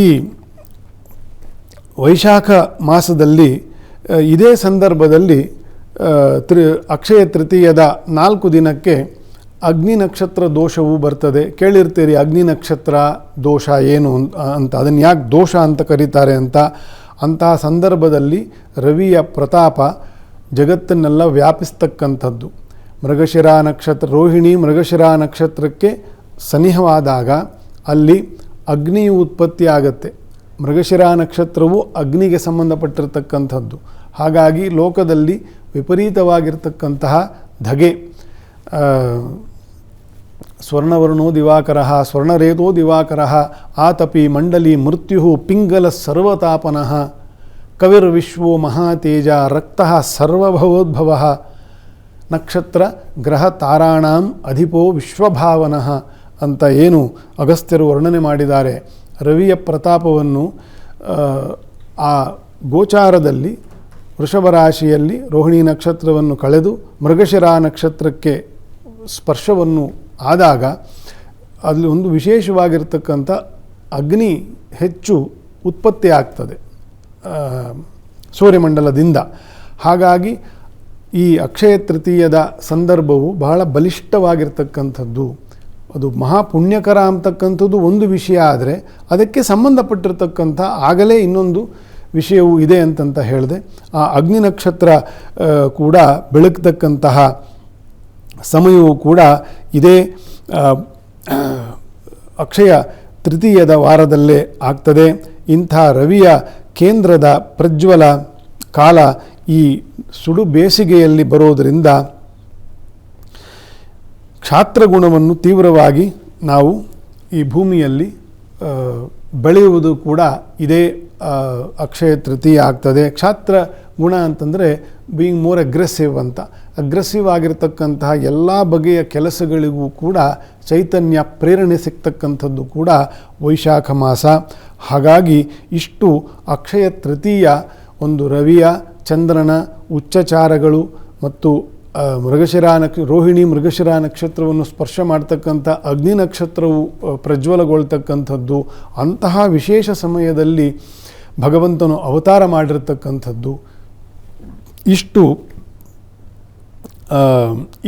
ಈ ವೈಶಾಖ ಮಾಸದಲ್ಲಿ ಇದೇ ಸಂದರ್ಭದಲ್ಲಿ ಅಕ್ಷಯ ತೃತೀಯದ 4 ದಿನಕ್ಕೆ ಅಗ್ನಿ ನಕ್ಷತ್ರ ದೋಷವೂ ಬರ್ತದೆ. ಕೇಳಿರ್ತೀರಿ ಅಗ್ನಿ ನಕ್ಷತ್ರ ದೋಷ ಏನು ಅಂತ, ಅದನ್ನು ಯಾಕೆ ದೋಷ ಅಂತ ಕರೀತಾರೆ ಅಂತ. ಅಂತಹ ಸಂದರ್ಭದಲ್ಲಿ ರವಿಯ ಪ್ರತಾಪ ಜಗತ್ತನ್ನೆಲ್ಲ ವ್ಯಾಪಿಸ್ತಕ್ಕಂಥದ್ದು. ಮೃಗಶಿರಾ ನಕ್ಷತ್ರ, ರೋಹಿಣಿ ಮೃಗಶಿರಾ ನಕ್ಷತ್ರಕ್ಕೆ ಸನಿಹವಾದಾಗ ಅಲ್ಲಿ ಅಗ್ನಿಯು ಉತ್ಪತ್ತಿ ಆಗುತ್ತೆ. ಮೃಗಶಿರಾ ನಕ್ಷತ್ರವು ಅಗ್ನಿಗೆ ಸಂಬಂಧಪಟ್ಟಿರ್ತಕ್ಕಂಥದ್ದು. ಹಾಗಾಗಿ ಲೋಕದಲ್ಲಿ ವಿಪರೀತವಾಗಿರ್ತಕ್ಕಂತಹ ಧಗೆ, ಸ್ವರ್ಣವರ್ಣೋ ದಿವಾಕರ ಸ್ವರ್ಣರೇತೋ ದಿವಾಕರ ಆತಪಿ ಮಂಡಲಿ ಮೃತ್ಯು ಪಿಂಗಲ ಸರ್ವತಾಪನಃ ಕವಿರ್ವಿಶ್ವೋ ಮಹಾತೇಜ ರಕ್ತಃ ಸರ್ವಭವೋದ್ಭವ ನಕ್ಷತ್ರ ಗ್ರಹ ತಾರಾಣಾಂ ಅಧಿಪೋ ವಿಶ್ವಭಾವನಃ ಅಂತ ಏನು ಅಗಸ್ತ್ಯರು ವರ್ಣನೆ ಮಾಡಿದ್ದಾರೆ. ರವಿಯ ಪ್ರತಾಪವನ್ನು ಆ ಗೋಚಾರದಲ್ಲಿ ವೃಷಭ ರಾಶಿಯಲ್ಲಿ ರೋಹಿಣಿ ನಕ್ಷತ್ರವನ್ನು ಕಳೆದು ಮೃಗಶಿರಾ ನಕ್ಷತ್ರಕ್ಕೆ ಸ್ಪರ್ಶವನ್ನು ಆದಾಗ ಅಲ್ಲಿ ಒಂದು ವಿಶೇಷವಾಗಿರ್ತಕ್ಕಂಥ ಅಗ್ನಿ ಹೆಚ್ಚು ಉತ್ಪತ್ತಿ ಆಗ್ತದೆ ಸೂರ್ಯಮಂಡಲದಿಂದ. ಹಾಗಾಗಿ ಈ ಅಕ್ಷಯ ತೃತೀಯದ ಸಂದರ್ಭವು ಬಹಳ ಬಲಿಷ್ಠವಾಗಿರ್ತಕ್ಕಂಥದ್ದು. ಅದು ಮಹಾಪುಣ್ಯಕರ ಅಂತಕ್ಕಂಥದ್ದು ಒಂದು ವಿಷಯ ಆದರೆ ಅದಕ್ಕೆ ಸಂಬಂಧಪಟ್ಟಿರ್ತಕ್ಕಂಥ ಆಗಲೇ ಇನ್ನೊಂದು ವಿಷಯವೂ ಇದೆ ಅಂತಂತ ಹೇಳಿದೆ. ಆ ಅಗ್ನಿ ನಕ್ಷತ್ರ ಕೂಡ ಬೆಳಗ್ತಕ್ಕಂತಹ ಸಮಯವೂ ಕೂಡ ಇದೇ ಅಕ್ಷಯ ತೃತೀಯದ ವಾರದಲ್ಲೇ ಆಗ್ತದೆ. ಇಂಥ ರವಿಯ ಕೇಂದ್ರದ ಪ್ರಜ್ವಲ ಕಾಲ ಈ ಸುಡು ಬೇಸಿಗೆಯಲ್ಲಿ ಬರೋದರಿಂದ ಕ್ಷಾತ್ರಗುಣವನ್ನು ತೀವ್ರವಾಗಿ ನಾವು ಈ ಭೂಮಿಯಲ್ಲಿ ಬೆಳೆಯುವುದು ಕೂಡ ಇದೇ ಅಕ್ಷಯ ತೃತೀಯ ಆಗ್ತದೆ. ಕ್ಷಾತ್ರ ಗುಣ ಅಂತಂದರೆ ಬೀಯಿಂಗ್ ಮೋರ್ ಅಗ್ರೆಸಿವ್ ಅಂತ. ಅಗ್ರೆಸಿವ್ ಆಗಿರ್ತಕ್ಕಂತಹ ಎಲ್ಲ ಬಗೆಯ ಕೆಲಸಗಳಿಗೂ ಕೂಡ ಚೈತನ್ಯ ಪ್ರೇರಣೆ ಸಿಗ್ತಕ್ಕಂಥದ್ದು ಕೂಡ ವೈಶಾಖ ಮಾಸ. ಹಾಗಾಗಿ ಇಷ್ಟು ಅಕ್ಷಯ ತೃತೀಯ ಒಂದು ರವಿಯ ಚಂದ್ರನ ಉಚ್ಚಚಾರಗಳು ಮತ್ತು ರೋಹಿಣಿ ಮೃಗಶಿರಾ ನಕ್ಷತ್ರವನ್ನು ಸ್ಪರ್ಶ ಮಾಡ್ತಕ್ಕಂಥ ಅಗ್ನಿ ನಕ್ಷತ್ರವು ಪ್ರಜ್ವಲಗೊಳ್ತಕ್ಕಂಥದ್ದು, ಅಂತಹ ವಿಶೇಷ ಸಮಯದಲ್ಲಿ ಭಗವಂತನು ಅವತಾರ ಮಾಡಿರ್ತಕ್ಕಂಥದ್ದು. ಇಷ್ಟು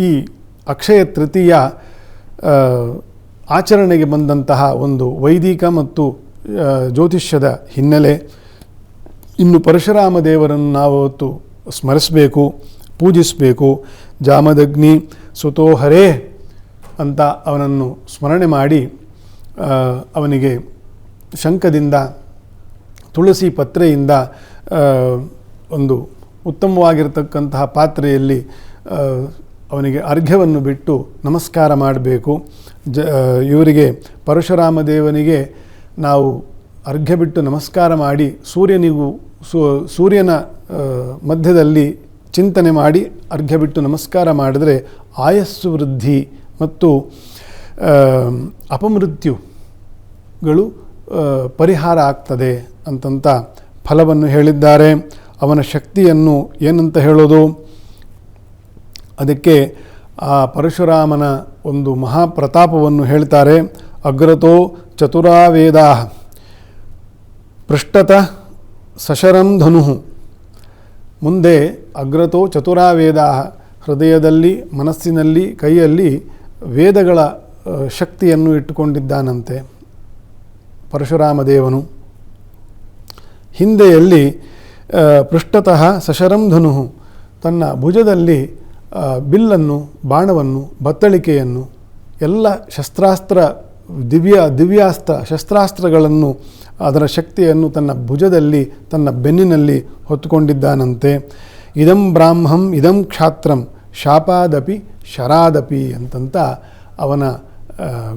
ಈ ಅಕ್ಷಯ ತೃತೀಯ ಆಚರಣೆಗೆ ಬಂದಂತಹ ಒಂದು ವೈದಿಕ ಮತ್ತು ಜ್ಯೋತಿಷ್ಯದ ಹಿನ್ನೆಲೆ. ಇನ್ನು ಪರಶುರಾಮ ದೇವರನ್ನು ನಾವು ಅವತ್ತು ಸ್ಮರಿಸಬೇಕು, ಪೂಜಿಸಬೇಕು. ಜಾಮದಗ್ನಿ ಸುತೋ ಹರೇ ಅಂತ ಅವನನ್ನು ಸ್ಮರಣೆ ಮಾಡಿ ಅವನಿಗೆ ಶಂಖದಿಂದ ತುಳಸಿ ಪತ್ರೆಯಿಂದ ಒಂದು ಉತ್ತಮವಾಗಿರ್ತಕ್ಕಂತಹ ಪಾತ್ರೆಯಲ್ಲಿ ಅವನಿಗೆ ಅರ್ಘ್ಯವನ್ನು ಬಿಟ್ಟು ನಮಸ್ಕಾರ ಮಾಡಬೇಕು. ಇವರಿಗೆ ಪರಶುರಾಮ ದೇವನಿಗೆ ನಾವು ಅರ್ಘ್ಯ ಬಿಟ್ಟು ನಮಸ್ಕಾರ ಮಾಡಿ ಸೂರ್ಯನ ಮಧ್ಯದಲ್ಲಿ ಚಿಂತನೆ ಮಾಡಿ ಅರ್ಘ್ಯ ಬಿಟ್ಟು ನಮಸ್ಕಾರ ಮಾಡಿದರೆ ಆಯಸ್ಸು ವೃದ್ಧಿ ಮತ್ತು ಅಪಮೃತ್ಯುಗಳು ಪರಿಹಾರ ಆಗ್ತದೆ ಅಂತಂತ ಫಲವನ್ನು ಹೇಳಿದ್ದಾರೆ. ಅವನ ಶಕ್ತಿಯನ್ನು ಏನಂತ ಹೇಳೋದು, ಅದಕ್ಕೆ ಆ ಪರಶುರಾಮನ ಒಂದು ಮಹಾಪ್ರತಾಪವನ್ನು ಹೇಳ್ತಾರೆ. ಅಗ್ರತೋ ಚತುರಾವೇದಾ ಪೃಷ್ಠತ ಸಶರಂ ಧನು. ಮುಂದೆ ಅಗ್ರತೋ ಚತುರಾವೇದ, ಹೃದಯದಲ್ಲಿ ಮನಸ್ಸಿನಲ್ಲಿ ಕೈಯಲ್ಲಿ ವೇದಗಳ ಶಕ್ತಿಯನ್ನು ಇಟ್ಟುಕೊಂಡಿದ್ದಾನಂತೆ ಪರಶುರಾಮ ದೇವನು. ಹಿಂದೆಯಲ್ಲಿ ಪೃಷ್ಠತಃ ಸಶರಂ ಧನು, ತನ್ನ ಭುಜದಲ್ಲಿ ಬಿಲ್ಲನ್ನು, ಬಾಣವನ್ನು, ಬತ್ತಳಿಕೆಯನ್ನು, ಎಲ್ಲ ಶಸ್ತ್ರಾಸ್ತ್ರ ದಿವ್ಯಾಸ್ತ್ರ ಶಸ್ತ್ರಾಸ್ತ್ರಗಳನ್ನು, ಅದರ ಶಕ್ತಿಯನ್ನು ತನ್ನ ಭುಜದಲ್ಲಿ ತನ್ನ ಬೆನ್ನಿನಲ್ಲಿ ಹೊತ್ತುಕೊಂಡಿದ್ದಾನಂತೆ. ಇದಂ ಬ್ರಾಹ್ಮಂ ಇದಂ ಕ್ಷಾತ್ರಂ ಶಾಪಾದಪಿ ಶರಾದಪಿ ಅಂತಂತ ಅವನ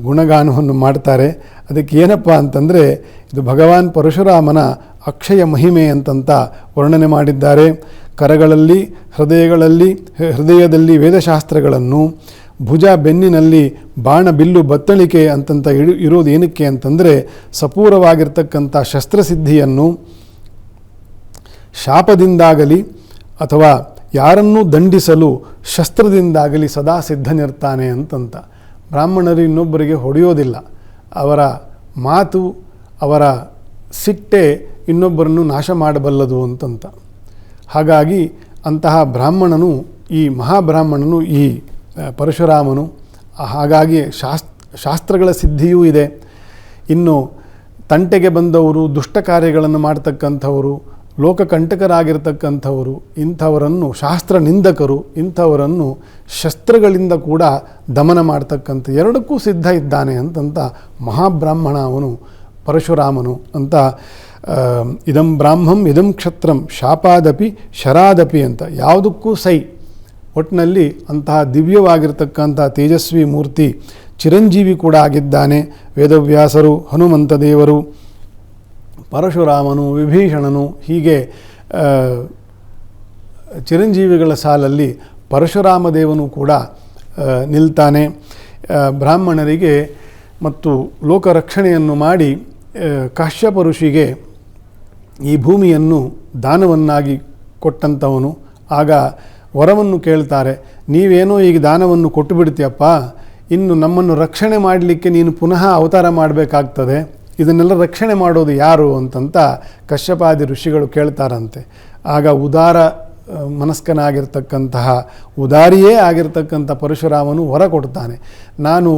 ಗುಣಗಾನವನ್ನು ಮಾಡ್ತಾರೆ. ಅದಕ್ಕೆ ಏನಪ್ಪ ಅಂತಂದರೆ ಇದು ಭಗವಾನ್ ಪರಶುರಾಮನ ಅಕ್ಷಯ ಮಹಿಮೆ ಅಂತಂತ ವರ್ಣನೆ ಮಾಡಿದ್ದಾರೆ. ಕರಗಳಲ್ಲಿ ಹೃದಯದಲ್ಲಿ ವೇದಶಾಸ್ತ್ರಗಳನ್ನು, ಭುಜ ಬೆನ್ನಿನಲ್ಲಿ ಬಾಣ ಬಿಲ್ಲು ಬತ್ತಳಿಕೆ ಅಂತಂತ ಇರೋದು ಏನಕ್ಕೆ ಅಂತಂದರೆ ಸಪೂರವಾಗಿರ್ತಕ್ಕಂಥ ಶಸ್ತ್ರಸಿದ್ಧಿಯನ್ನು ಶಾಪದಿಂದಾಗಲಿ ಅಥವಾ ಯಾರನ್ನೂ ದಂಡಿಸಲು ಶಸ್ತ್ರದಿಂದಾಗಲಿ ಸದಾ ಸಿದ್ಧನಿರ್ತಾನೆ ಅಂತಂತ. ಬ್ರಾಹ್ಮಣರು ಇನ್ನೊಬ್ಬರಿಗೆ ಹೊಡೆಯೋದಿಲ್ಲ, ಅವರ ಮಾತು ಅವರ ಸಿಟ್ಟೆ ಇನ್ನೊಬ್ಬರನ್ನು ನಾಶ ಮಾಡಬಲ್ಲದು ಅಂತಂತ. ಹಾಗಾಗಿ ಅಂತಹ ಬ್ರಾಹ್ಮಣನು, ಈ ಮಹಾಬ್ರಾಹ್ಮಣನು ಈ ಪರಶುರಾಮನು. ಹಾಗಾಗಿ ಶಾಸ್ತ್ರಗಳ ಸಿದ್ಧಿಯೂ ಇದೆ. ಇನ್ನು ತಂಟೆಗೆ ಬಂದವರು, ದುಷ್ಟ ಕಾರ್ಯಗಳನ್ನು ಮಾಡ್ತಕ್ಕಂಥವರು, ಲೋಕಕಂಟಕರಾಗಿರ್ತಕ್ಕಂಥವರು, ಇಂಥವರನ್ನು ಶಾಸ್ತ್ರ ನಿಂದಕರು, ಇಂಥವರನ್ನು ಶಸ್ತ್ರಗಳಿಂದ ಕೂಡ ದಮನ ಮಾಡ್ತಕ್ಕಂಥ ಎರಡಕ್ಕೂ ಸಿದ್ಧ ಇದ್ದಾನೆ ಅಂತಂತ ಮಹಾಬ್ರಾಹ್ಮಣ ಅವನು ಪರಶುರಾಮನು ಅಂತ. ಇದಂ ಬ್ರಾಹ್ಮಂ ಇದಂ ಕ್ಷತ್ರಂ ಶಾಪಾದಪಿ ಶರಾದಪಿ ಅಂತ ಯಾವುದಕ್ಕೂ ಸೈ. ಒಟ್ಟಿನಲ್ಲಿ ಅಂತಹ ದಿವ್ಯವಾಗಿರ್ತಕ್ಕಂಥ ತೇಜಸ್ವಿ ಮೂರ್ತಿ ಚಿರಂಜೀವಿ ಕೂಡ ಆಗಿದ್ದಾನೆ. ವೇದವ್ಯಾಸರು, ಹನುಮಂತ ದೇವರು, ಪರಶುರಾಮನು, ವಿಭೀಷಣನು, ಹೀಗೆ ಚಿರಂಜೀವಿಗಳ ಸಾಲಲ್ಲಿ ಪರಶುರಾಮ ದೇವನು ಕೂಡ ನಿಲ್ತಾನೆ. ಬ್ರಾಹ್ಮಣರಿಗೆ ಮತ್ತು ಲೋಕರಕ್ಷಣೆಯನ್ನು ಮಾಡಿ ಕಾಶ್ಯಪ ಋಷಿಗೆ ಈ ಭೂಮಿಯನ್ನು ದಾನವನ್ನಾಗಿ ಕೊಟ್ಟಂಥವನು. ಆಗ ವರವನ್ನು ಕೇಳ್ತಾರೆ, ನೀವೇನೋ ಈಗ ದಾನವನ್ನು ಕೊಟ್ಟು ಬಿಡ್ತೀಯಪ್ಪ, ಇನ್ನು ನಮ್ಮನ್ನು ರಕ್ಷಣೆ ಮಾಡಲಿಕ್ಕೆ ನೀನು ಪುನಃ ಅವತಾರ ಮಾಡಬೇಕಾಗ್ತದೆ, ಇದನ್ನೆಲ್ಲ ರಕ್ಷಣೆ ಮಾಡೋದು ಯಾರು ಅಂತಂತ ಕಶ್ಯಪಾದಿ ಋಷಿಗಳು ಕೇಳ್ತಾರಂತೆ. ಆಗ ಉದಾರ ಮನಸ್ಕನಾಗಿರ್ತಕ್ಕಂತಹ, ಉದಾರಿಯೇ ಆಗಿರ್ತಕ್ಕಂಥ ಪರಶುರಾಮನು ವರ ಕೊಡ್ತಾನೆ. ನಾನು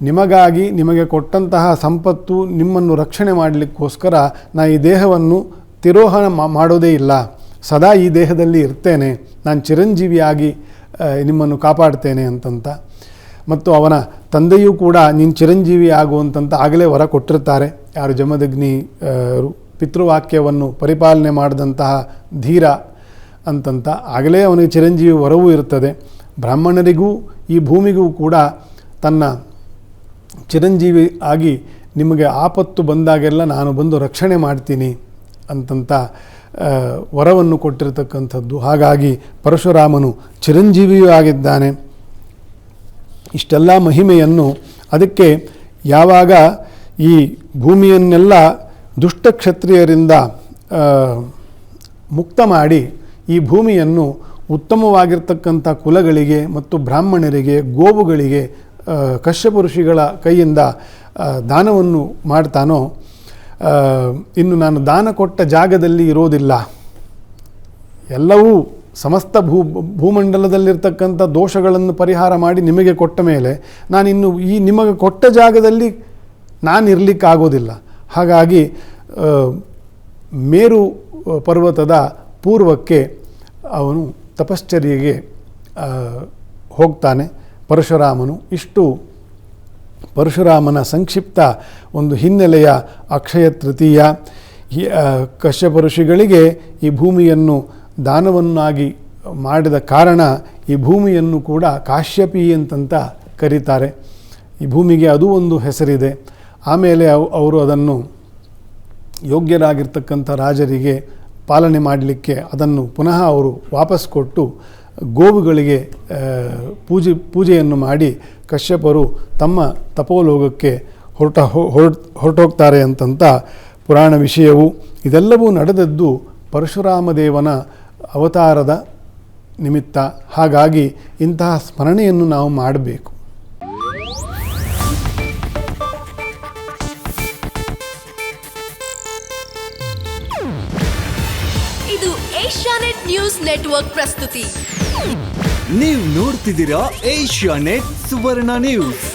ನಿಮಗಾಗಿ ನಿಮಗೆ ಕೊಟ್ಟಂತಹ ಸಂಪತ್ತು ನಿಮ್ಮನ್ನು ರಕ್ಷಣೆ ಮಾಡಲಿಕ್ಕೋಸ್ಕರ ನಾನು ಈ ದೇಹವನ್ನು ತಿರೋಹಣ ಮಾಡೋದೇ ಇಲ್ಲ, ಸದಾ ಈ ದೇಹದಲ್ಲಿ ಇರ್ತೇನೆ, ನಾನು ಚಿರಂಜೀವಿಯಾಗಿ ನಿಮ್ಮನ್ನು ಕಾಪಾಡ್ತೇನೆ ಅಂತಂತ. ಮತ್ತು ಅವನ ತಂದೆಯೂ ಕೂಡ ನೀನು ಚಿರಂಜೀವಿ ಆಗುವಂತಂತ ಆಗಲೇ ವರ ಕೊಟ್ಟಿರ್ತಾರೆ. ಯಾರು ಜಮದಗ್ನಿ ಪಿತೃವಾಕ್ಯವನ್ನು ಪರಿಪಾಲನೆ ಮಾಡಿದಂತಹ ಧೀರ ಅಂತಂತ ಆಗಲೇ ಅವನಿಗೆ ಚಿರಂಜೀವಿ ವರವೂ ಇರ್ತದೆ. ಬ್ರಾಹ್ಮಣರಿಗೂ ಈ ಭೂಮಿಗೂ ಕೂಡ ತನ್ನ ಚಿರಂಜೀವಿ ಆಗಿ ನಿಮಗೆ ಆಪತ್ತು ಬಂದಾಗೆಲ್ಲ ನಾನು ಬಂದು ರಕ್ಷಣೆ ಮಾಡ್ತೀನಿ ಅಂತಂತ ವರವನ್ನು ಕೊಟ್ಟಿರತಕ್ಕಂಥದ್ದು. ಹಾಗಾಗಿ ಪರಶುರಾಮನು ಚಿರಂಜೀವಿಯೂ ಆಗಿದ್ದಾನೆ. ಇಷ್ಟೆಲ್ಲ ಮಹಿಮೆಯನ್ನು, ಅದಕ್ಕೆ ಯಾವಾಗ ಈ ಭೂಮಿಯನ್ನೆಲ್ಲ ದುಷ್ಟ ಕ್ಷತ್ರಿಯರಿಂದ ಮುಕ್ತ ಮಾಡಿ ಈ ಭೂಮಿಯನ್ನು ಉತ್ತಮವಾಗಿರ್ತಕ್ಕಂಥ ಕುಲಗಳಿಗೆ ಮತ್ತು ಬ್ರಾಹ್ಮಣರಿಗೆ, ಗೋವುಗಳಿಗೆ ಕಶ್ಯಪ ಋಷಿಗಳ ಕೈಯಿಂದ ದಾನವನ್ನು ಮಾಡ್ತಾನೋ, ಇನ್ನು ನಾನು ದಾನ ಕೊಟ್ಟ ಜಾಗದಲ್ಲಿ ಇರೋದಿಲ್ಲ, ಎಲ್ಲವೂ ಸಮಸ್ತ ಭೂಮಂಡಲದಲ್ಲಿರ್ತಕ್ಕಂಥ ದೋಷಗಳನ್ನು ಪರಿಹಾರ ಮಾಡಿ ನಿಮಗೆ ಕೊಟ್ಟ ಮೇಲೆ ನಾನಿನ್ನು ಈ ನಿಮಗೆ ಕೊಟ್ಟ ಜಾಗದಲ್ಲಿ ನಾನು ಇರಲಿಕ್ಕಾಗೋದಿಲ್ಲ. ಹಾಗಾಗಿ ಮೇರು ಪರ್ವತದ ಪೂರ್ವಕ್ಕೆ ಅವನು ತಪಶ್ಚರ್ಯೆಗೆ ಹೋಗ್ತಾನೆ ಪರಶುರಾಮನು. ಇಷ್ಟು ಪರಶುರಾಮನ ಸಂಕ್ಷಿಪ್ತ ಒಂದು ಹಿನ್ನೆಲೆಯ ಅಕ್ಷಯ ತೃತೀಯ. ಕಶ್ಯಪ ಋಷಿಗಳಿಗೆ ಈ ಭೂಮಿಯನ್ನು ದಾನವನ್ನಾಗಿ ಮಾಡಿದ ಕಾರಣ ಈ ಭೂಮಿಯನ್ನು ಕೂಡ ಕಾಶ್ಯಪಿ ಅಂತಂತ ಕರೀತಾರೆ. ಈ ಭೂಮಿಗೆ ಅದು ಒಂದು ಹೆಸರಿದೆ. ಆಮೇಲೆ ಅವರು ಅದನ್ನು ಯೋಗ್ಯರಾಗಿರ್ತಕ್ಕಂಥ ರಾಜರಿಗೆ ಪಾಲನೆ ಮಾಡಲಿಕ್ಕೆ ಅದನ್ನು ಪುನಃ ಅವರು ವಾಪಸ್ ಕೊಟ್ಟು ಗೋವುಗಳಿಗೆ ಪೂಜೆಯನ್ನು ಮಾಡಿ ಕಶ್ಯಪರು ತಮ್ಮ ತಪೋಲೋಕಕ್ಕೆ ಹೊರಟೋಗ್ತಾರೆ ಅಂತಂತ ಪುರಾಣ ವಿಷಯವು. ಇದೆಲ್ಲವೂ ನಡೆದದ್ದು ಪರಶುರಾಮ ದೇವನ ಅವತಾರದ ನಿಮಿತ್ತ. ಹಾಗಾಗಿ ಇಂತಹ ಸ್ಮರಣೆಯನ್ನು ನಾವು ಮಾಡಬೇಕು. ಇದು ಏಷ್ಯಾನೆಟ್ ನ್ಯೂಸ್ ನೆಟ್ವರ್ಕ್ ಪ್ರಸ್ತುತಿ. ನೀವು ನೋಡ್ತಿದ್ದೀರಾ ಏಷ್ಯಾನೆಟ್ ಸುವರ್ಣ ನ್ಯೂಸ್.